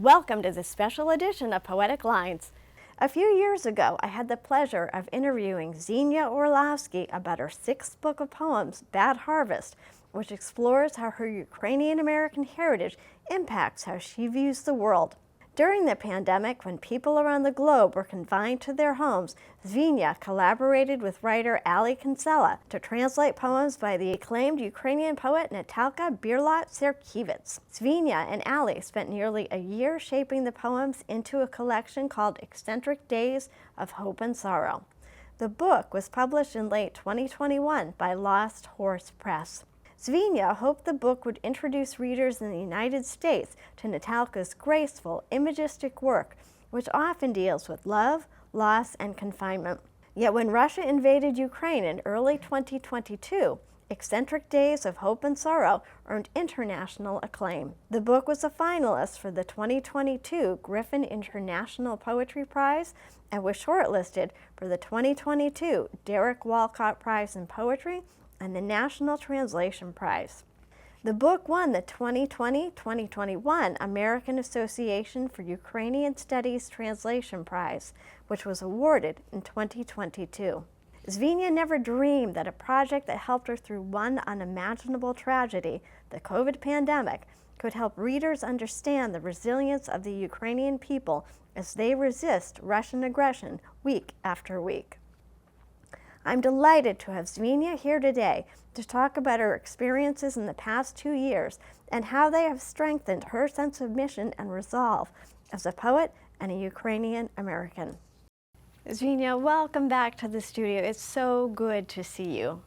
Welcome to this special edition of Poetic Lines. A few years ago, I had the pleasure of interviewing Dzvinia Orlowsky about her 6th book of poems, Bad Harvest, which explores how her Ukrainian-American heritage impacts how she views the world. During the pandemic, when people around the globe were confined to their homes, Dzvinia collaborated with writer Ali Kinsella to translate poems by the acclaimed Ukrainian poet Natalka Birlat-Serkievitz. Dzvinia and Ali spent nearly a year shaping the poems into a collection called Eccentric Days of Hope and Sorrow. The book was published in late 2021 by Lost Horse Press. Dzvinia hoped the book would introduce readers in the United States to Natalka's graceful, imagistic work, which often deals with love, loss, and confinement. Yet when Russia invaded Ukraine in early 2022, Eccentric Days of Hope and Sorrow earned international acclaim. The book was a finalist for the 2022 Griffin International Poetry Prize and was shortlisted for the 2022 Derek Walcott Prize in Poetry and the National Translation Prize. The book won the 2020-2021 American Association for Ukrainian Studies Translation Prize, which was awarded in 2022. Dzvinia never dreamed that a project that helped her through one unimaginable tragedy, the COVID pandemic, could help readers understand the resilience of the Ukrainian people as they resist Russian aggression week after week. I'm delighted to have Dzvinia here today to talk about her experiences in the past 2 years and how they have strengthened her sense of mission and resolve as a poet and a Ukrainian-American. Dzvinia, welcome back to the studio. It's so good to see you.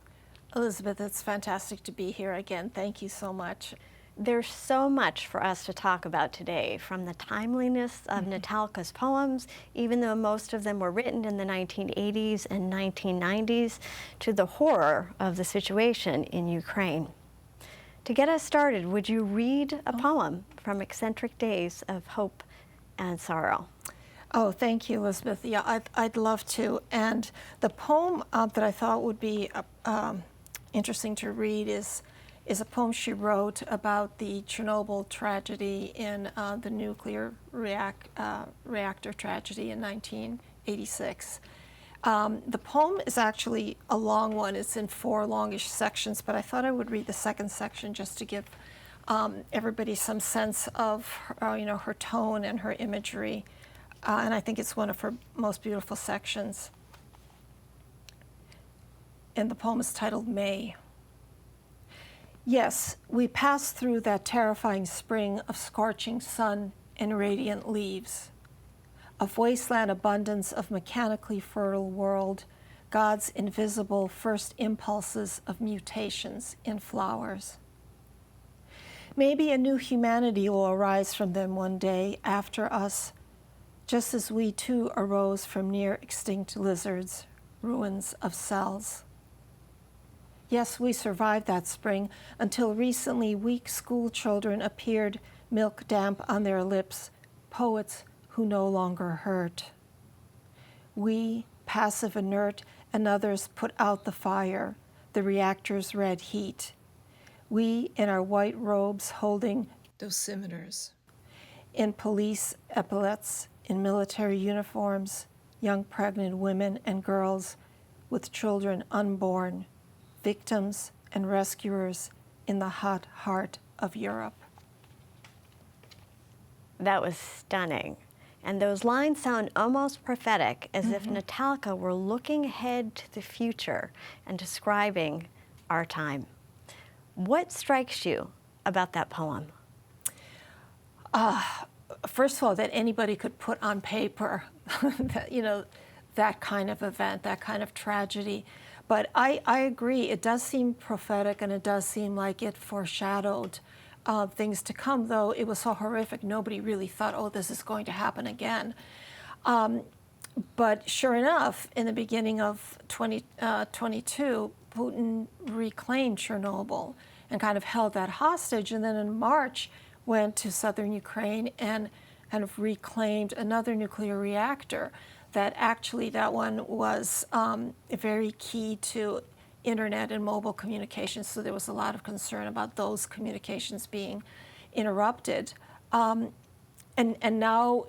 Elizabeth, it's fantastic to be here again. Thank you so much. There's so much for us to talk about today, from the timeliness of Natalka's poems, even though most of them were written in the 1980s and 1990s, to the horror of the situation in Ukraine. To get us started, would you read a poem from Eccentric Days of Hope and Sorrow? Oh, thank you, Elizabeth. Yeah, I'd love to. And the poem that I thought would be interesting to read is a poem she wrote about the Chernobyl tragedy in the nuclear reactor tragedy in 1986. The poem is actually a long one. It's in 4 longish sections, but I thought I would read the second section just to give everybody some sense of her tone and her imagery. And I think it's one of her most beautiful sections. And the poem is titled May. Yes, we passed through that terrifying spring of scorching sun and radiant leaves, of wasteland abundance of mechanically fertile world, God's invisible first impulses of mutations in flowers. Maybe a new humanity will arise from them one day after us, just as we too arose from near extinct lizards, ruins of cells. Yes, we survived that spring until recently weak school children appeared, milk damp on their lips, poets who no longer hurt. We, passive inert, and others put out the fire, the reactor's red heat. We, in our white robes holding dosimeters, in police epaulets, in military uniforms, young pregnant women and girls with children unborn, victims and rescuers in the hot heart of Europe. That was stunning. And those lines sound almost prophetic, as if Natalka were looking ahead to the future and describing our time. What strikes you about that poem? First of all, that anybody could put on paper that kind of event, that kind of tragedy. But I agree, it does seem prophetic, and it does seem like it foreshadowed things to come, though it was so horrific, nobody really thought, oh, this is going to happen again. But sure enough, in the beginning of 2022, Putin reclaimed Chernobyl and kind of held that hostage, and then in March went to southern Ukraine and kind of reclaimed another nuclear reactor. That one was very key to internet and mobile communications, so there was a lot of concern about those communications being interrupted. and now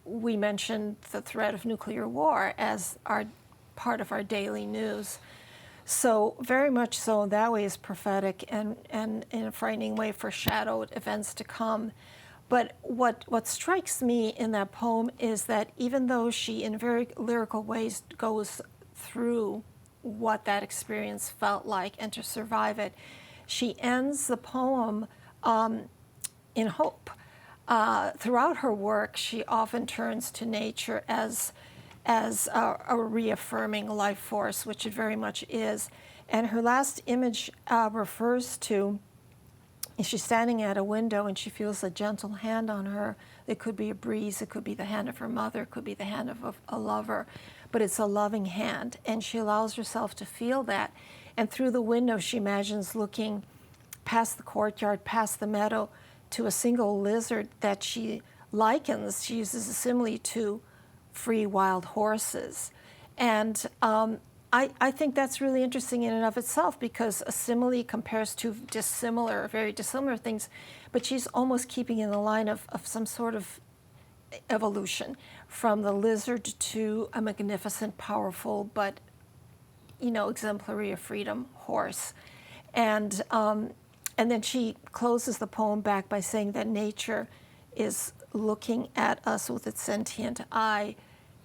we mentioned the threat of nuclear war as our part of our daily news. So very much so in that way is prophetic and in a frightening way foreshadowed events to come. But what strikes me in that poem is that even though she in very lyrical ways goes through what that experience felt like and to survive it, she ends the poem in hope. Throughout her work, she often turns to nature as a reaffirming life force, which it very much is. And her last image refers to, she's standing at a window and she feels a gentle hand on her. It could be a breeze, it could be the hand of her mother, it could be the hand of a lover, but it's a loving hand. And she allows herself to feel that. And through the window, she imagines looking past the courtyard, past the meadow, to a single lizard that she likens, she uses a simile to free wild horses. And I think that's really interesting in and of itself, because a simile compares two very dissimilar things, but she's almost keeping in the line of some sort of evolution from the lizard to a magnificent, powerful, but exemplary of freedom horse. And then she closes the poem back by saying that nature is looking at us with its sentient eye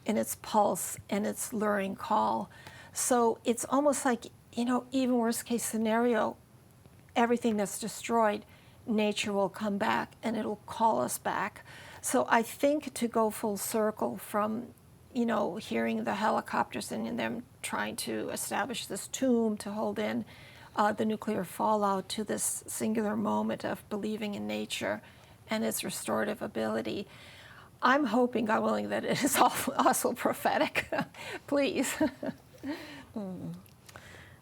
and its pulse and its luring call. So it's almost like, even worst case scenario, everything that's destroyed, nature will come back and it'll call us back. So I think to go full circle from, hearing the helicopters and them trying to establish this tomb to hold in the nuclear fallout, to this singular moment of believing in nature and its restorative ability, I'm hoping, God willing, that it is also prophetic. Please.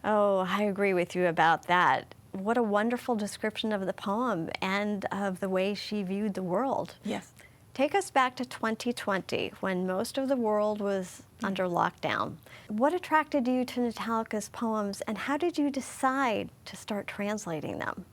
Oh, I agree with you about that. What a wonderful description of the poem and of the way she viewed the world. Yes. Take us back to 2020, when most of the world was under lockdown. What attracted you to Natalka's poems, and how did you decide to start translating them?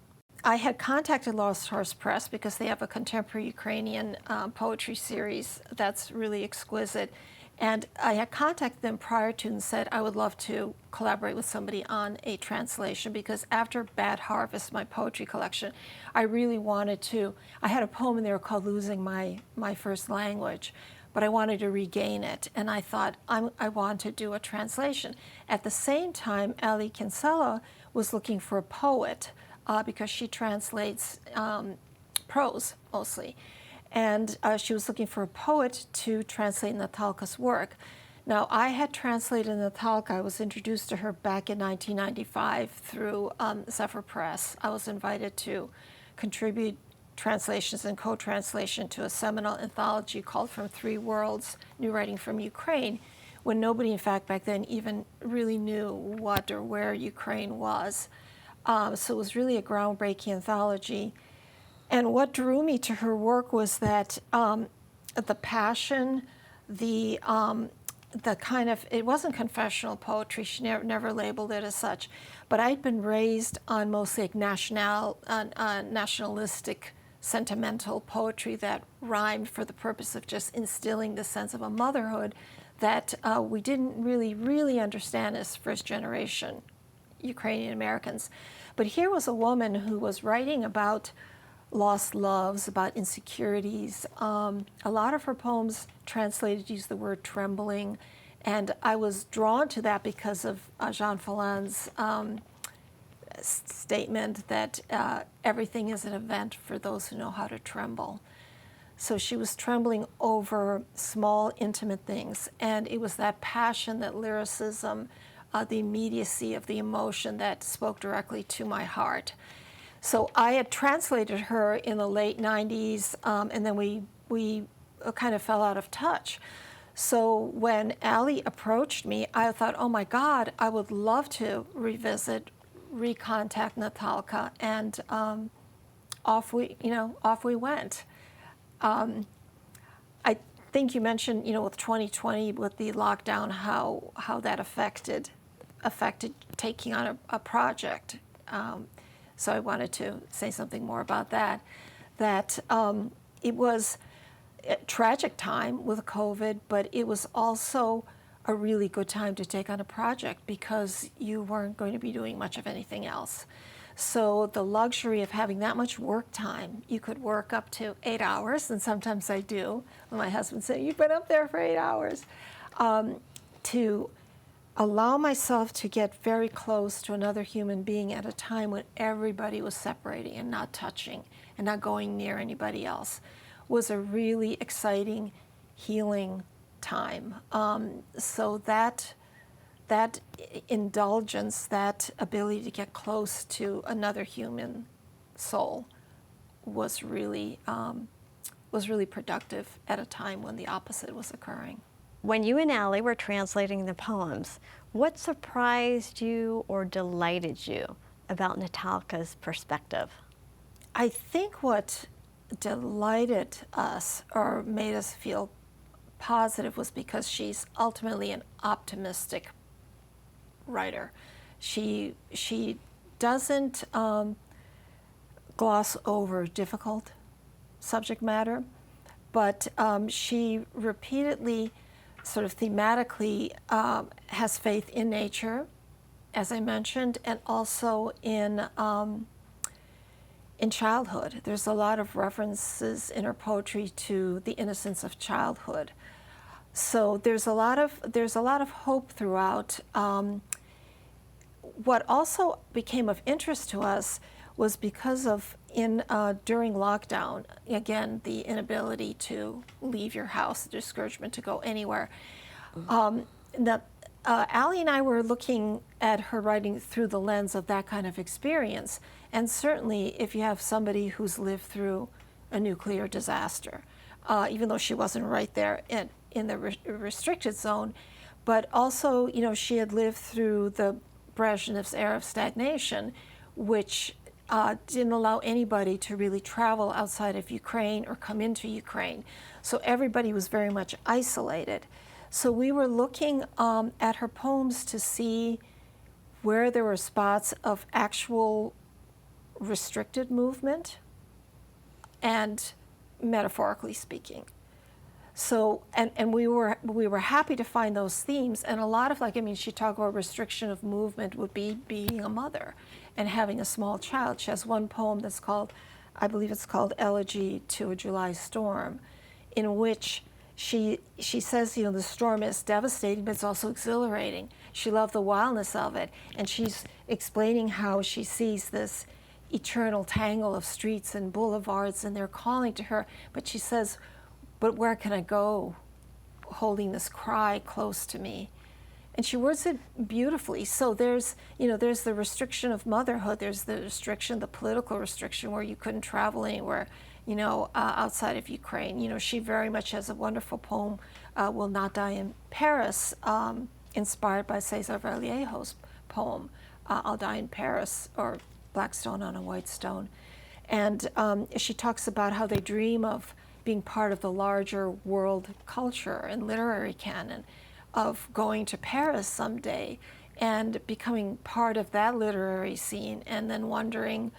I had contacted Lost Horse Press because they have a contemporary Ukrainian poetry series that's really exquisite. And I had contacted them prior to and said I would love to collaborate with somebody on a translation, because after Bad Harvest, my poetry collection, I really wanted to, I had a poem in there called Losing My First Language, but I wanted to regain it. And I thought, I want to do a translation. At the same time, Ali Kinsella was looking for a poet because she translates prose mostly. And she was looking for a poet to translate Natalka's work. Now, I had translated Natalka. I was introduced to her back in 1995 through Zephyr Press. I was invited to contribute translations and co-translation to a seminal anthology called From Three Worlds, New Writing from Ukraine, when nobody, in fact, back then even really knew what or where Ukraine was. So it was really a groundbreaking anthology. And what drew me to her work was that the passion, the kind of, it wasn't confessional poetry, she never labeled it as such, but I'd been raised on mostly like nationalistic, sentimental poetry that rhymed for the purpose of just instilling the sense of a motherhood that we didn't really understand as first generation Ukrainian-Americans. But here was a woman who was writing about lost loves, about insecurities. A lot of her poems translated use the word trembling, and I was drawn to that because of Jean Fallin's statement that everything is an event for those who know how to tremble. So she was trembling over small, intimate things, and it was that passion, that lyricism, the immediacy of the emotion that spoke directly to my heart. So I had translated her in the late 90s, and then we kind of fell out of touch. So when Ali approached me, I thought, oh my God, I would love to recontact Natalka, and off we went. I think you mentioned, with 2020, with the lockdown, how that affected taking on a project. So I wanted to say something more about that. it was a tragic time with COVID, but it was also a really good time to take on a project because you weren't going to be doing much of anything else. So the luxury of having that much work time, you could work up to 8 hours, and sometimes I do. When my husband said, "You've been up there for 8 hours," to allow myself to get very close to another human being at a time when everybody was separating and not touching and not going near anybody else was a really exciting, healing time. So that indulgence, that ability to get close to another human soul was really productive at a time when the opposite was occurring. When you and Allie were translating the poems, what surprised you or delighted you about Natalka's perspective? I think what delighted us or made us feel positive was because she's ultimately an optimistic writer. She doesn't gloss over difficult subject matter, but she repeatedly, sort of thematically, has faith in nature, as I mentioned, and also in childhood. There's a lot of references in her poetry to the innocence of childhood. So there's a lot of hope throughout. What also became of interest to us was because of during lockdown, again, the inability to leave your house, the discouragement to go anywhere. Allie and I were looking at her writing through the lens of that kind of experience. And certainly if you have somebody who's lived through a nuclear disaster, even though she wasn't right there in the restricted zone, but also, she had lived through the Brezhnev's era of stagnation, which didn't allow anybody to really travel outside of Ukraine or come into Ukraine. So everybody was very much isolated. So we were looking at her poems to see where there were spots of actual restricted movement and metaphorically speaking. So, and we were happy to find those themes, and a lot of, she talked about restriction of movement would be being a mother and having a small child. She has one poem that's called, I believe it's called Elegy to a July Storm, in which she says, the storm is devastating, but it's also exhilarating. She loved the wildness of it, and she's explaining how she sees this eternal tangle of streets and boulevards, and they're calling to her, but she says, but where can I go holding this cry close to me? And she words it beautifully. So there's the restriction of motherhood, there's the restriction, the political restriction where you couldn't travel anywhere, outside of Ukraine. She very much has a wonderful poem, Will Not Die in Paris, inspired by Cesar Vallejo's poem, I'll Die in Paris, or Black Stone on a White Stone. And she talks about how they dream of being part of the larger world culture and literary canon, of going to Paris someday and becoming part of that literary scene, and then wondering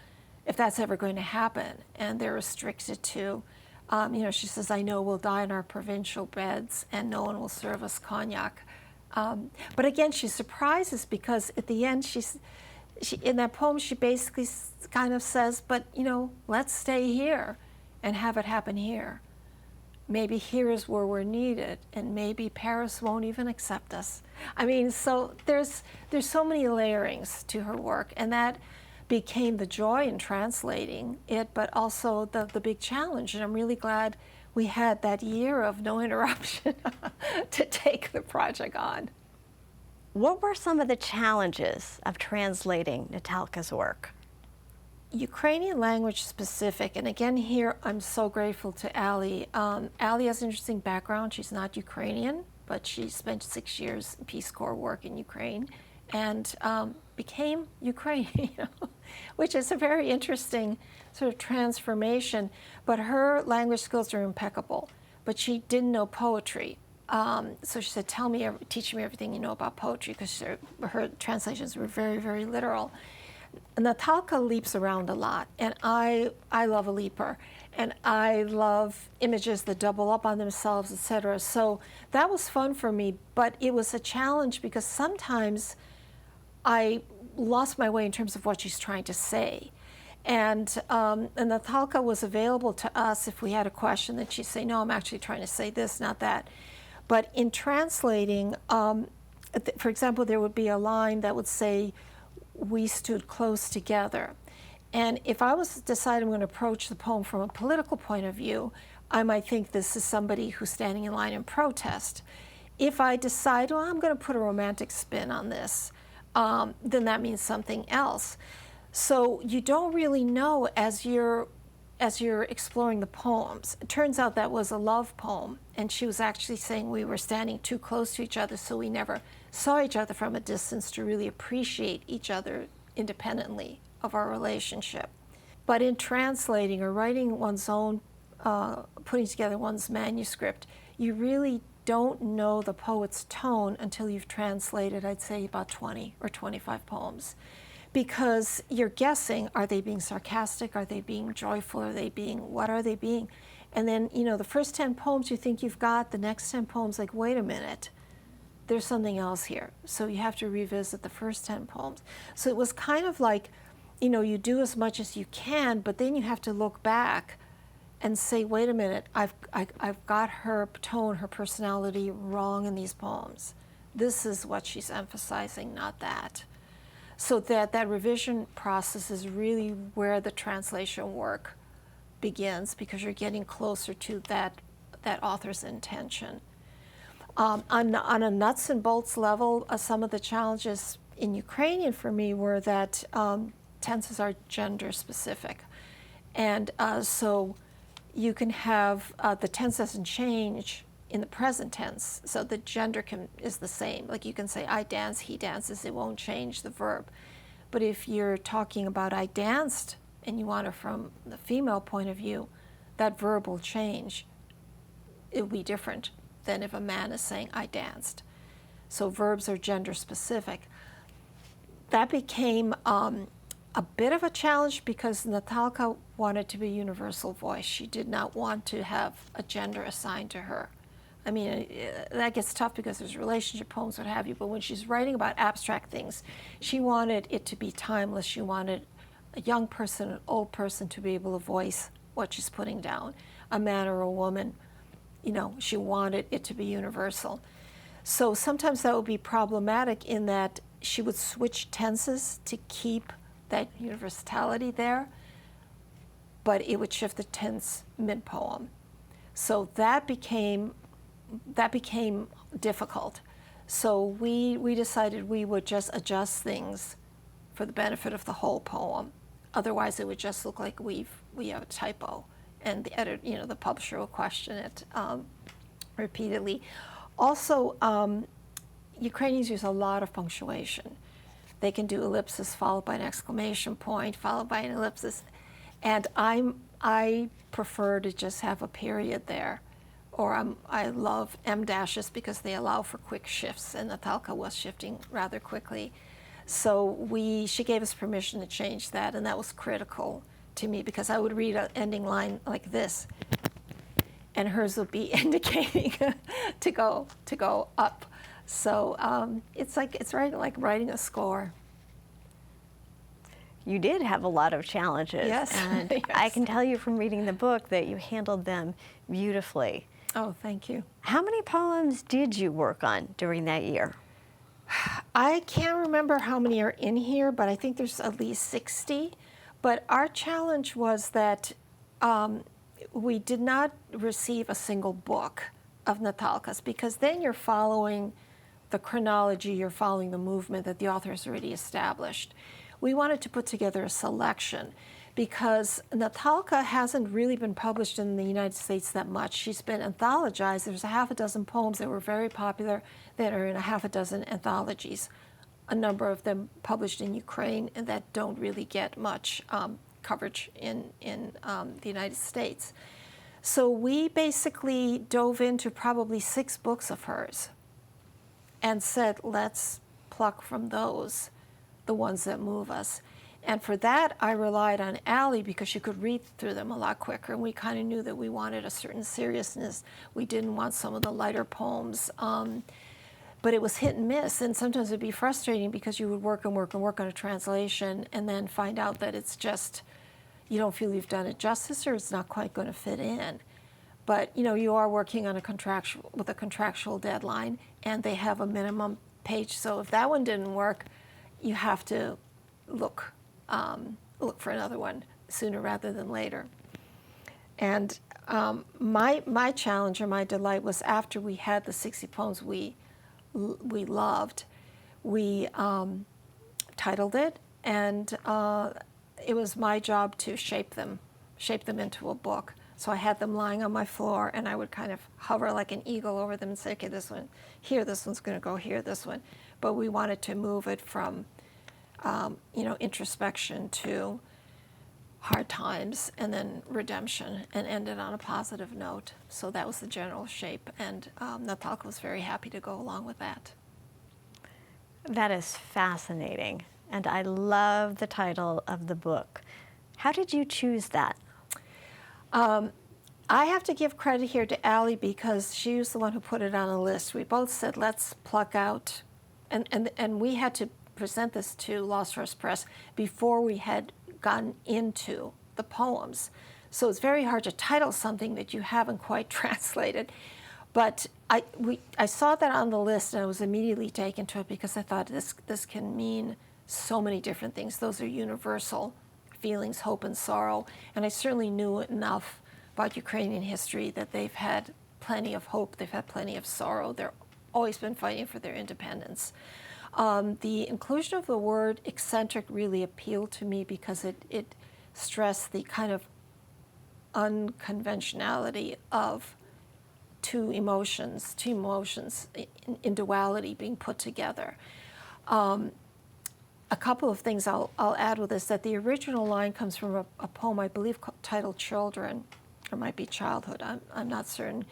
if that's ever going to happen. And they're restricted to, she says, I know we'll die in our provincial beds and no one will serve us cognac. But again, she surprises because at the end, she in that poem, she basically kind of says, but let's stay here and have it happen here. Maybe here is where we're needed, and maybe Paris won't even accept us. So there's so many layerings to her work, and that became the joy in translating it, but also the big challenge. And I'm really glad we had that year of no interruption to take the project on. What were some of the challenges of translating Natalka's work? Ukrainian language specific, and again here I'm so grateful to Allie. Allie has an interesting background. She's not Ukrainian, but she spent 6 years in Peace Corps work in Ukraine and became Ukrainian, which is a very interesting sort of transformation. But her language skills are impeccable, but she didn't know poetry. So she said, teach me everything you know about poetry, because her translations were very, very literal. Natalka leaps around a lot, and I love a leaper, and I love images that double up on themselves, etc. So that was fun for me, but it was a challenge because sometimes I lost my way in terms of what she's trying to say. And Natalka was available to us if we had a question that she'd say, no, I'm actually trying to say this, not that. But in translating, for example, there would be a line that would say, we stood close together. And if I was to decide I'm going to approach the poem from a political point of view, I might think this is somebody who's standing in line in protest. If I decide, well, I'm going to put a romantic spin on this, then that means something else. So you don't really know as you're exploring the poems. It turns out that was a love poem, and she was actually saying we were standing too close to each other, so we never saw each other from a distance to really appreciate each other independently of our relationship. But in translating or writing one's own, putting together one's manuscript, you really don't know the poet's tone until you've translated, I'd say, about 20 or 25 poems. Because you're guessing, are they being sarcastic? Are they being joyful? What are they being? And then, the first 10 poems you think you've got, the next 10 poems, like, wait a minute, there's something else here. So you have to revisit the first 10 poems. So it was kind of like, you do as much as you can, but then you have to look back and say, wait a minute, I've got her tone, her personality wrong in these poems. This is what she's emphasizing, not that. So that revision process is really where the translation work begins, because you're getting closer to that author's intention. On a nuts and bolts level, some of the challenges in Ukrainian for me were that tenses are gender specific. And so you can have, the tense doesn't change in the present tense, so the gender is the same. Like you can say, I dance, he dances, it won't change the verb. But if you're talking about I danced, and you want it from the female point of view, that verb will change. It will be different than if a man is saying I danced. So verbs are gender specific. That became a bit of a challenge because Natalka wanted to be a universal voice. She did not want to have a gender assigned to her. I mean, that gets tough because there's relationship poems, what have you, but when she's writing about abstract things, she wanted it to be timeless. She wanted a young person, an old person to be able to voice what she's putting down, a man or a woman. She wanted it to be universal. So sometimes that would be problematic in that she would switch tenses to keep that universality there, but it would shift the tense mid-poem. So that became difficult. So we decided we would just adjust things for the benefit of the whole poem. Otherwise, it would just look like we have a typo, and the editor, the publisher will question it repeatedly. Also, Ukrainians use a lot of punctuation. They can do ellipsis followed by an exclamation point, followed by an ellipsis, and I prefer to just have a period there. Or I love M dashes because they allow for quick shifts, and Natalka was shifting rather quickly. So she gave us permission to change that, and that was critical to me because I would read an ending line like this, and hers would be indicating to go up. So it's like writing a score. You did have a lot of challenges. Yes. And yes. I can tell you from reading the book that you handled them beautifully. Oh, thank you. How many poems did you work on during that year? I can't remember how many are in here, but I think there's at least 60. But our challenge was that we did not receive a single book of Natalka's, because then you're following the chronology, you're following the movement that the author has already established. We wanted to put together a selection because Natalka hasn't really been published in the United States that much. She's been anthologized. There's a half a dozen poems that were very popular that are in a half a dozen anthologies, a number of them published in Ukraine and that don't really get much coverage in the United States. So we basically dove into probably 6 books of hers and said, let's pluck from those the ones that move us. And for that, I relied on Allie because she could read through them a lot quicker. And we kind of knew that we wanted a certain seriousness. We didn't want some of the lighter poems. But it was hit and miss. And sometimes it'd be frustrating because you would work and work and work on a translation and then find out that it's just, you don't feel you've done it justice or it's not quite going to fit in. But you are working on with a contractual deadline, and they have a minimum page. So if that one didn't work, you have to look for another one sooner rather than later. And my challenge or my delight was after we had the 60 poems we loved, we titled it, and it was my job to shape them into a book. So I had them lying on my floor, and I would kind of hover like an eagle over them and say, okay, this one here, this one's going to go here, this one. But we wanted to move it from, introspection to hard times and then redemption, and end it on a positive note. So that was the general shape, and Natalka was very happy to go along with that. That is fascinating, and I love the title of the book. How did you choose that? I have to give credit here to Allie because she was the one who put it on a list. We both said, let's pluck out, and we had to present this to Lost Horse Press before we had gotten into the poems. So it's very hard to title something that you haven't quite translated. But I saw that on the list, and I was immediately taken to it because I thought this can mean so many different things. Those are universal feelings, hope and sorrow. And I certainly knew enough about Ukrainian history that they've had plenty of hope, they've had plenty of sorrow. They've always been fighting for their independence. The inclusion of the word eccentric really appealed to me because it stressed the kind of unconventionality of two emotions in duality being put together. A couple of things I'll add with this, that the original line comes from a poem, I believe, titled Children, or might be Childhood, I'm not certain.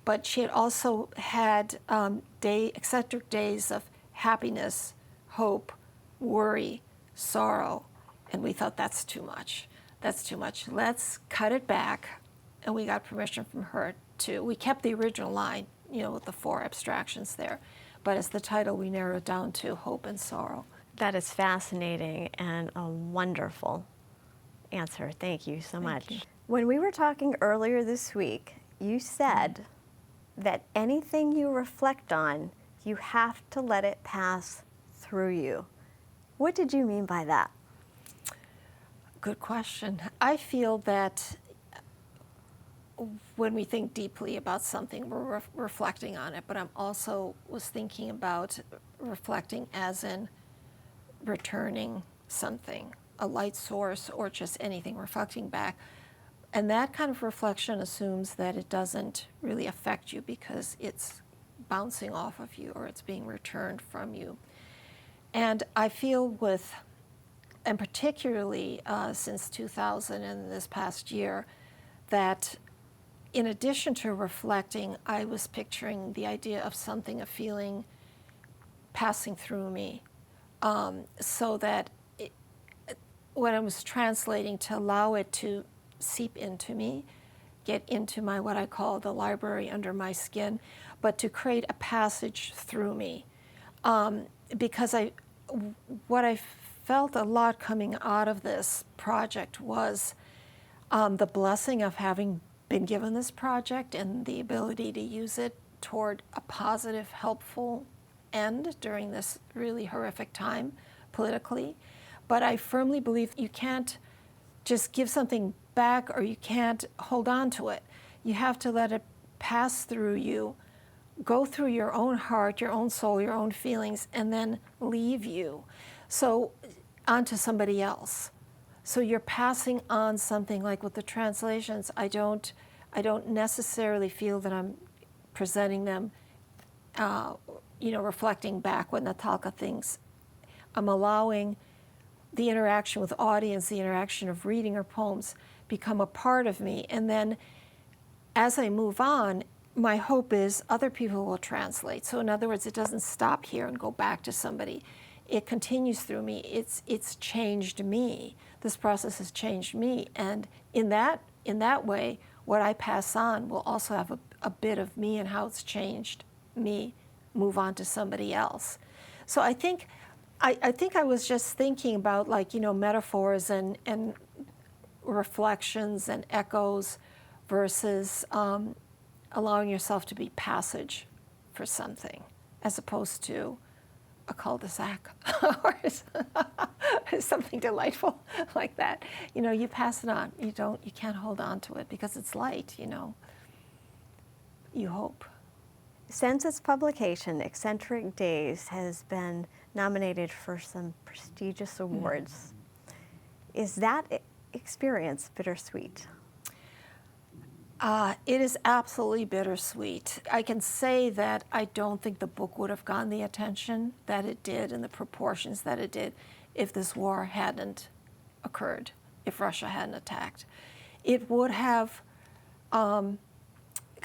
But she had also had eccentric days of happiness, hope, worry, sorrow, and we thought that's too much. That's too much. Let's cut it back, and we got permission from her we kept the original line, with the 4 abstractions there, but as the title, we narrowed it down to hope and sorrow. That is fascinating and a wonderful answer. Thank you so much. You. When we were talking earlier this week, you said that anything you reflect on, you have to let it pass through you. What did you mean by that? Good question. I feel that when we think deeply about something, we're reflecting on it, but I'm also was thinking about reflecting as in returning something, a light source or just anything, reflecting back. And that kind of reflection assumes that it doesn't really affect you because it's bouncing off of you or it's being returned from you. And I feel and particularly since 2000 and this past year, that in addition to reflecting, I was picturing the idea of something, a feeling passing through me, so that when I was translating, to allow it to seep into me, get into my, what I call the library under my skin, but to create a passage through me. Because what I felt a lot coming out of this project was the blessing of having been given this project and the ability to use it toward a positive, helpful end during this really horrific time politically. But I firmly believe you can't just give something back or you can't hold on to it. You have to let it pass through you, go through your own heart, your own soul, your own feelings, and then leave you. So onto somebody else. So you're passing on something. Like with the translations, I don't necessarily feel that I'm presenting them, reflecting back what Natalka thinks. I'm allowing the interaction with audience, the interaction of reading her poems become a part of me. And then as I move on, my hope is other people will translate. So in other words, it doesn't stop here and go back to somebody. it continues through me. It's changed me. This process has changed me, and in that way, what I pass on will also have a bit of me and how it's changed me move on to somebody else. So I think I was just thinking about, like, metaphors and reflections and echoes versus allowing yourself to be passage for something, as opposed to a cul-de-sac or something delightful like that. You pass it on. You can't hold on to it because it's light, You hope. Since its publication, Eccentric Days has been nominated for some prestigious awards. Is that experience bittersweet? It is absolutely bittersweet. I can say that I don't think the book would have gotten the attention that it did in the proportions that it did if this war hadn't occurred, if Russia hadn't attacked. It would have kind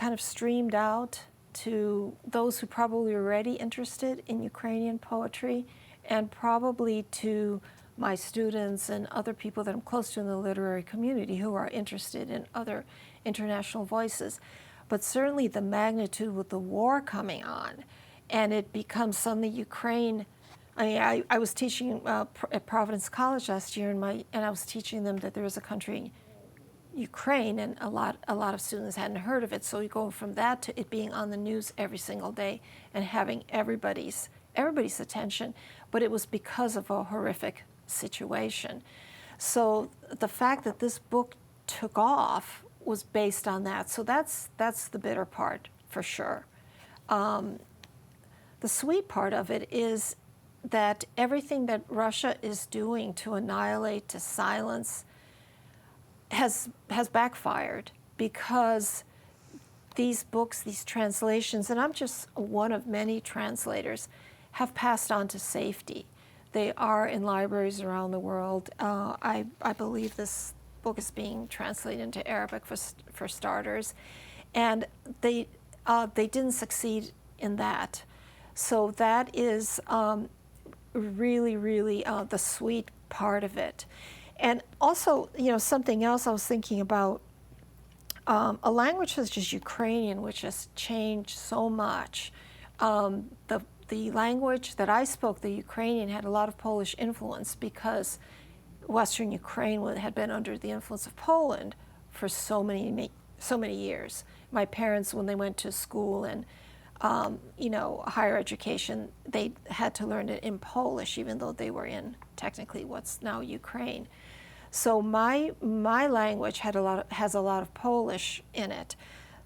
of streamed out to those who probably were already interested in Ukrainian poetry, and probably to my students and other people that I'm close to in the literary community who are interested in other international voices. But certainly the magnitude with the war coming on, and it becomes suddenly Ukraine. I was teaching at Providence College last year, and I was teaching them that there is a country, Ukraine, and a lot of students hadn't heard of it. So you go from that to it being on the news every single day and having everybody's attention. But it was because of a horrific situation. So the fact that this book took off was based on that. So that's the bitter part for sure. The sweet part of it is that everything that Russia is doing to annihilate, to silence, has backfired, because these books, these translations, and I'm just one of many translators, have passed on to safety. They are in libraries around the world. I believe this book is being translated into Arabic for starters, and they didn't succeed in that. So that is really, really the sweet part of it. And also, something else I was thinking about, a language such as Ukrainian, which has changed so much. The language that I spoke, the Ukrainian, had a lot of Polish influence because Western Ukraine had been under the influence of Poland for so many years. My parents, when they went to school and higher education, they had to learn it in Polish, even though they were in technically what's now Ukraine. So my language has a lot of Polish in it.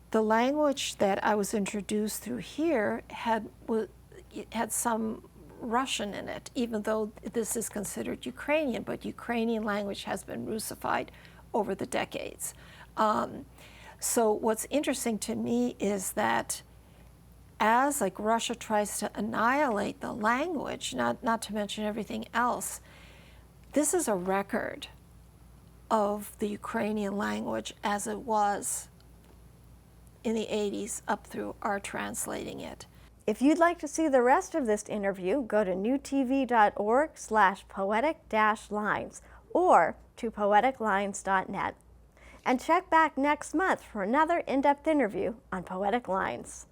The language that I was introduced through here had some Russian in it, even though this is considered Ukrainian, but Ukrainian language has been Russified over the decades. So what's interesting to me is that as Russia tries to annihilate the language, not to mention everything else, this is a record of the Ukrainian language as it was in the 80s up through our translating it. If you'd like to see the rest of this interview, go to newtv.org/poetic-lines or to poeticlines.net. And check back next month for another in-depth interview on Poetic Lines.